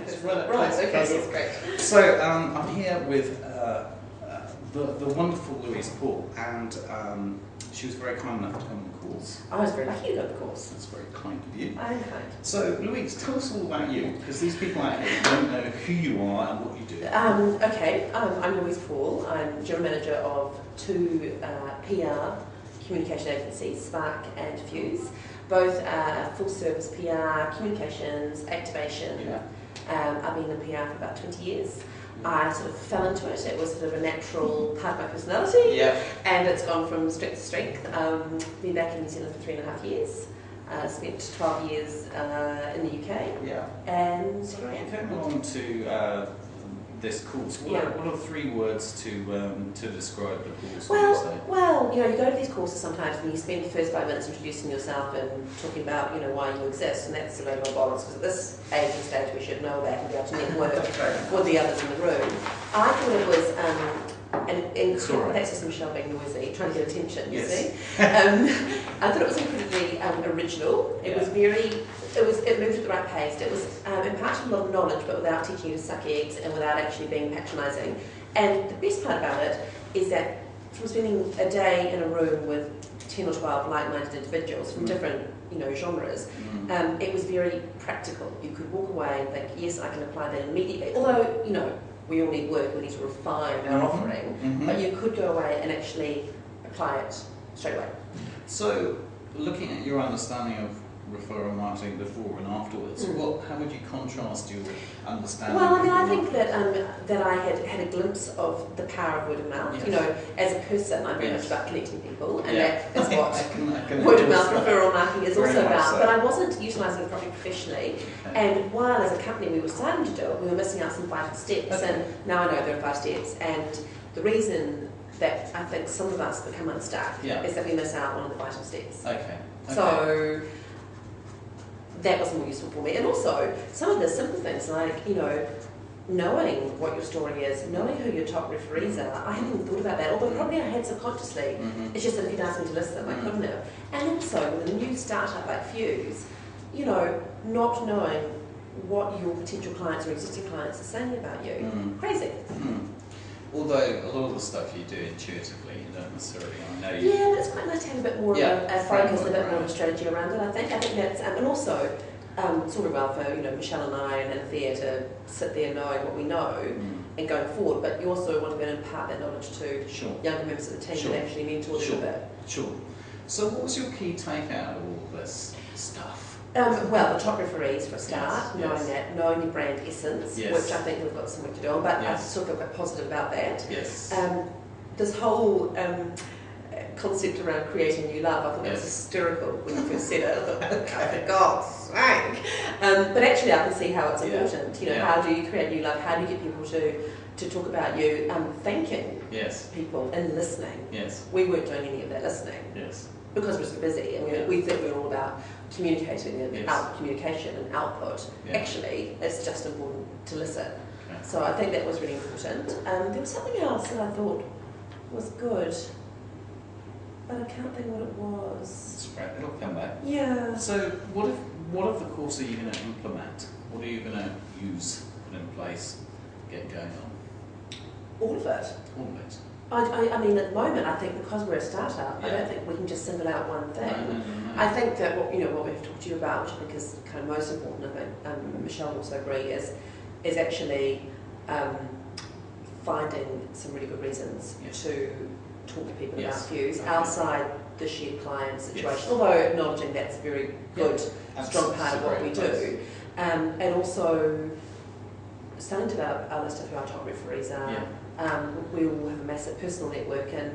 Yes, Right, okay, yes, great. So I'm here with the wonderful Louise Paul, and she was very kind enough to come on the course. I was very lucky to go to the course. That's very kind of you. I am kind. So Louise, tell us all about you, because these people out here don't know who you are and what you do. I'm Louise Paul. I'm General Manager of two PR communication agencies, Spark and Fuse. Both full service PR, communications, activation. Yeah. I've been in PR for about 20 years. I sort of fell into it. It was sort of a natural part of my personality. Yeah. And it's gone from strength to strength. Been back in New Zealand for 3.5 years. Spent 12 years in the UK. Yeah. And So you came along to this course. What are 3 words to describe the course? Well, you know, you go to these courses sometimes and you spend the first 5 minutes introducing yourself and talking about, you know, why you exist, and that's a load of bollocks, because at this age and stage we should know that and be able to network with the others in the room. I thought it was, that's just Michelle being noisy, trying to get attention, you see. I thought it was incredibly original. It was it moved at the right pace. It was imparting a lot of knowledge, but without teaching you to suck eggs and without actually being patronising. And the best part about it is that from spending a day in a room with 10 or 12 like-minded individuals from different, you know, genres, it was very practical. You could walk away and think, yes, I can apply that immediately. Although, you know, we all need work, we need to refine our offering, but you could go away and actually apply it straight away. So, looking at your understanding of referral marketing before and afterwards, how would you contrast your understanding? Well, I mean, I think that I had a glimpse of the power of word of mouth. Yes. You know, as a person, I'm very much about connecting people, and that is what I can word of mouth referral marketing is Very also much about. so. But I wasn't utilising it properly professionally. Okay. And while as a company we were starting to do it, we were missing out some vital steps. Okay. And now I know there are 5 steps. And the reason that I think some of us become unstuck is that we miss out on the vital steps. Okay. So that was more useful for me. And also, some of the simple things like, you know, knowing what your story is, knowing who your top referees are. I hadn't even thought about that, although probably I had subconsciously. It's just that if you'd asked me to list them, I couldn't have. And also, with a new startup like Fuse, you know, not knowing what your potential clients or existing clients are saying about you. Crazy. Although a lot of the stuff you do intuitively, you don't necessarily know. Yeah, but it's quite nice to have a bit more of a focus, a bit more of a strategy around it. I think that's, and also, it's all very well for, you know, Michelle and I and Anthea to sit there knowing what we know and going forward, but you also want to be able to impart that knowledge to younger members of the team and actually mentor them a bit. Sure. So what was your key takeout of all this stuff? Well, the top referees for a start, Yes. knowing your brand essence, which I think we've got some work to do on, but I still feel quite positive about that. Yes. This whole concept around creating new love, I thought that was hysterical when you first said it. I thought, for God's sake. But actually I can see how it's important. You know, how do you create new love? How do you get people to talk about you? Thanking people and listening. Yes. We weren't doing any of that listening. Yes. Because we're so busy, and we think we're all about communicating and communication and output. Actually, it's just important to listen. So I think that was really important. There was something else that I thought was good, but I can't think what it was. That's right, it'll come back. Yeah. So what of the course are you going to implement? What are you going to use, put in place, get going on? All of it. All of it. I mean, at the moment, I think because we're a startup, I don't think we can just single out one thing. No. I think that what we've talked to you about, which I think is kind of most important, I think Michelle will also agree, is actually finding some really good reasons to talk to people about Fuse outside the shared client situation. Although acknowledging that's a very good, strong part of what we do, and also starting to develop our list of who our top referees are. We will have a massive personal network, and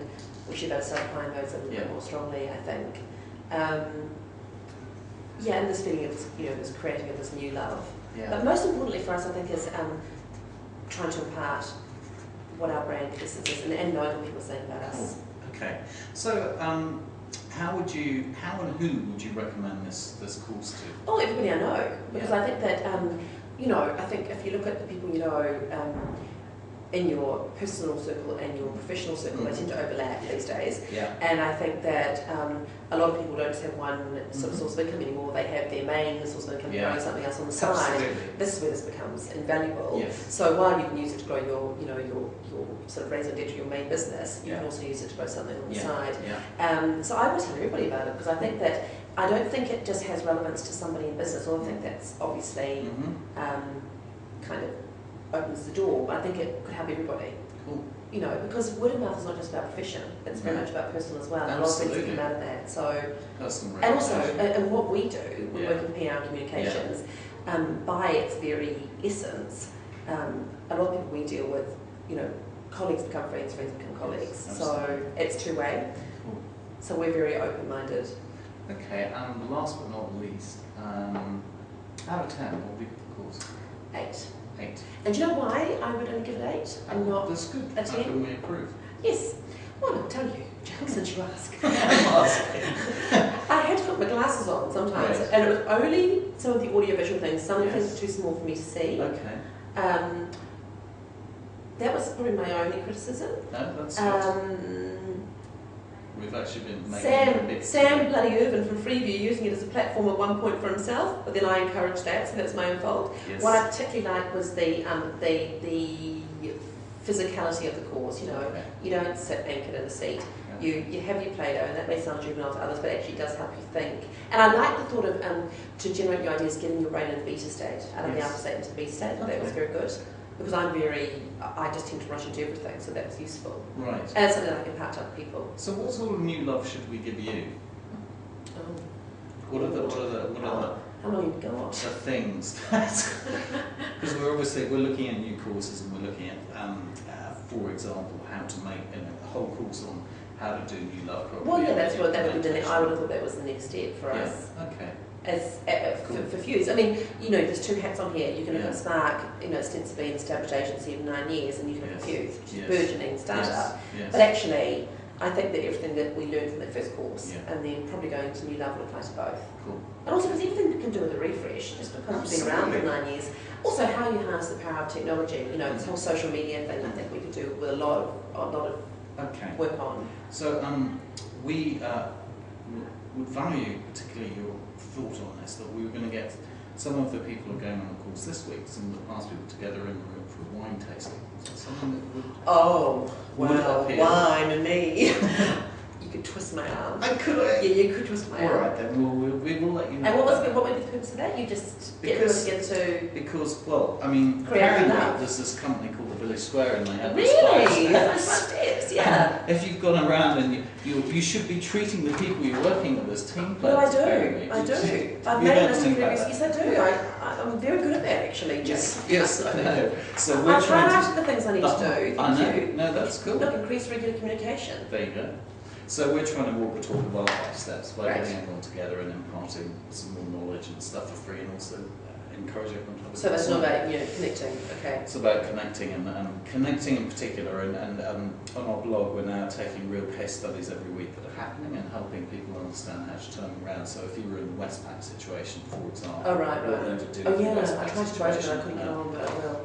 we should be able to start applying those a little bit more strongly, I think. And this feeling of this creating of this new love. But most importantly for us, I think, is trying to impart what our brand essence is and knowing what people are saying about us. Okay. So, how and who would you recommend this course to? Oh, everybody I know, because I think that I think if you look at the people you know. in your personal circle and your professional circle, they tend to overlap these days. Yeah. And I think that a lot of people don't just have one sort of source of income anymore. They have their main source of income growing something else on the side. Absolutely. This is where this becomes invaluable. Yes. So while you can use it to grow your, your sort of raison d'etre, your main business, you Yeah. can also use it to grow something on the Yeah. side. Yeah. So I would tell everybody about it because I think that I don't think it just has relevance to somebody in business. Although I think that's obviously kind of opens the door. But I think it could help everybody. Cool. You know, because word of mouth is not just about profession; it's very much about personal as well. And a lot of things that come out of that. So, personal and also, reputation. and what we do, we work in PR and communications. By its very essence, a lot of people we deal with, colleagues become friends, friends become colleagues. So it's two-way. Cool. So we're very open-minded. Okay, and last but not least, out of 10, what would be the course? 8. 8. And do you know why I would only give it 8 and not That's good. a 10? How can we improve? Yes. Well, I'll tell you, Jack, since you ask. I'm asking. I had to put my glasses on sometimes, Right. and it was only some of the audiovisual things. Some of the Yes. things were too small for me to see. Okay. That was probably my only criticism. No, that's good. We've actually been making a big Sam bloody Irvin from Freeview using it as a platform at one point for himself, but then I encouraged that, so that's my own fault. Yes. What I particularly liked was the physicality of the course. Okay. You don't sit anchored in a seat. Yeah. You have your Play-Doh, and that may sound juvenile to others, but actually it does help you think. And I like the thought of to generate new ideas, getting your brain in the beta state, out of the Yes. alpha state into the beta state. I thought that was Okay. very good because I just tend to rush into everything, so that was useful. Right. And it's something that I can impart to other people. So what sort of new love should we give you? Oh. What are the How long have you got? things? Because we're looking at new courses and we're looking at, for example, how to make a whole course on how to do new love properly. Well, yeah, that would be I would have thought that was the next step for us. Okay. As Cool. for Fuse. I mean, there's 2 hats on here. You can look Yeah. at Spark, ostensibly an established agency of 9 years, and you can look at Fuse, which is Yes. a burgeoning startup. Yes. But actually, I think that everything that we learned from that first course, Yeah. and then probably going to New Love will apply to both. Cool. And also, because everything you can do with a refresh, just because you've been around for 9 years. Also, how you harness the power of technology. This whole social media thing, I think we could do with a lot of Okay. work on. So we would value particularly your thought on this, that we were going to get some of the people who are going on the course this week, some of the past people together in the room for a wine tasting. Is that something that would... Oh, Would wow, appeal? wine and me. You could twist my arm. I could. Yeah, you could twist my All arm. right, then we will let you know. And what about would be the purpose of that? You just get Because- them together Because, well, I mean, Create apparently enough. there's this company called the Village Square, and they to... have this Really? 5 That's steps. my steps, yeah. If you've gone around and you should be treating the people you're working with as team No, players. I apparently. do. I do. I've You made don't this think about interviews. Yes, I do. I'm very good at that, actually. Yes, I know. So we're I've tried trying out the things I need to do. I know. Thank you. No, that's cool. Look, increase regular communication. There you go. So we're trying to walk the talk of our 5 steps by Right. getting everyone together and imparting some more knowledge and stuff for free, and also encouraging everyone to have a So that's good not time. about connecting. Okay. It's about connecting and connecting in particular, and on our blog we're now taking real case studies every week that are happening and helping people understand how to turn them around. So if you were in the Westpac situation, for example, Oh, right. what you would do Oh, in the yeah. I Westpac tried to write it, situation. I couldn't get on, but I will.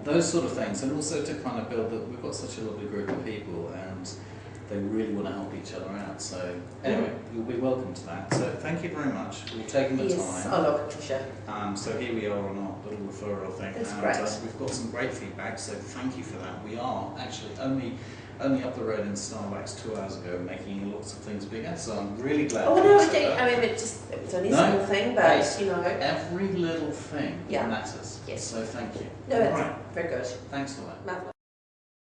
Those sort of things, and also to kind of build that we've got such a lovely group of people and they really want to help each other out. So anyway, you'll be welcome to that. So thank you very much for taking the Yes. time. Oh, look, Tricia. So here we are on our little referral thing, That's and great. we've got some great feedback. So thank you for that. We are actually only up the road in Starbucks 2 hours ago, making lots of things bigger. So I'm really glad. Oh, that no, you I said think, that. I mean, it's only a No. small thing, but, Hey. Every little thing Yeah. matters. Yes. So thank you. No, All that's right. very good. Thanks for that. Marvelous.